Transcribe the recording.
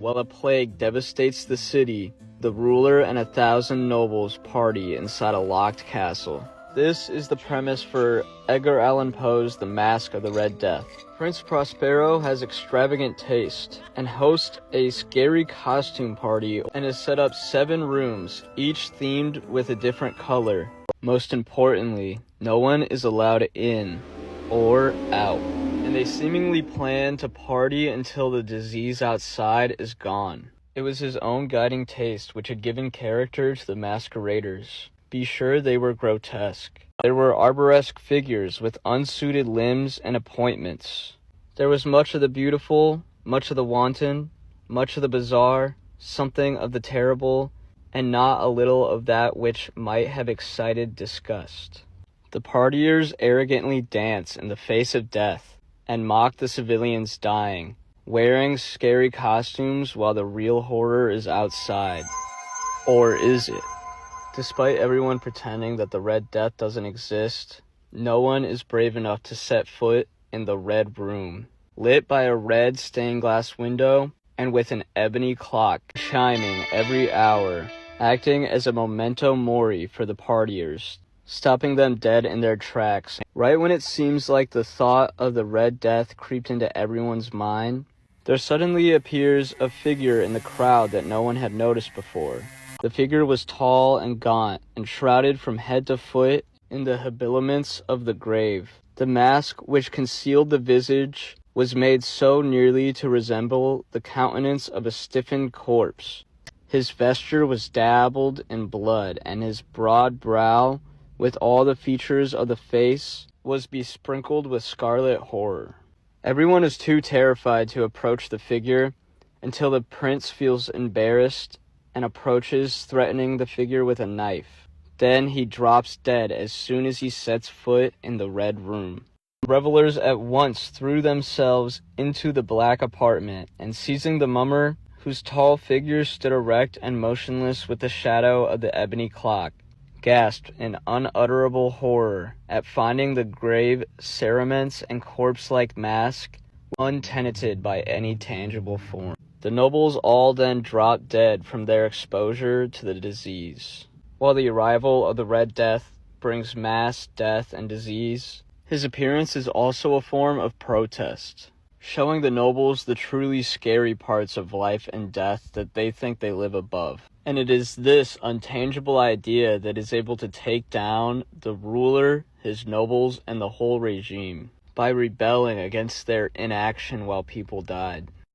While a plague devastates the city, the ruler and 1,000 nobles party inside a locked castle. This is the premise for Edgar Allan Poe's The Masque of the Red Death. Prince Prospero has extravagant taste and hosts a scary costume party and has set up 7 rooms, each themed with a different color. Most importantly, no one is allowed in or out, and they seemingly plan to party until the disease outside is gone. It was his own guiding taste which had given character to the masqueraders. Be sure they were grotesque. There were arboresque figures with unsuited limbs and appointments. There was much of the beautiful, much of the wanton, much of the bizarre, something of the terrible, and not a little of that which might have excited disgust. The partiers arrogantly dance in the face of death and mock the civilians dying, wearing scary costumes while the real horror is outside. Or is it? Despite everyone pretending that the Red Death doesn't exist, no one is brave enough to set foot in the Red Room, lit by a red stained glass window and with an ebony clock chiming every hour, acting as a memento mori for the partiers, stopping them dead in their tracks. Right when it seems like the thought of the Red Death creeped into everyone's mind, there suddenly appears a figure in the crowd that no one had noticed before. The figure was tall and gaunt, and shrouded from head to foot in the habiliments of the grave. The mask which concealed the visage was made so nearly to resemble the countenance of a stiffened corpse. His vesture was dabbled in blood, and his broad brow, with all the features of the face, was besprinkled with scarlet horror. Everyone is too terrified to approach the figure until the prince feels embarrassed and approaches, threatening the figure with a knife. Then he drops dead as soon as he sets foot in the Red Room. Revelers at once threw themselves into the black apartment, and seizing the mummer, whose tall figure stood erect and motionless with the shadow of the ebony clock, gasped in unutterable horror at finding the grave cerements and corpse-like mask untenanted by any tangible form. The nobles all then dropped dead from their exposure to the disease. While the arrival of the Red Death brings mass death and disease, his appearance is also a form of protest, showing the nobles the truly scary parts of life and death that they think they live above. And it is this untangible idea that is able to take down the ruler, his nobles, and the whole regime by rebelling against their inaction while people died.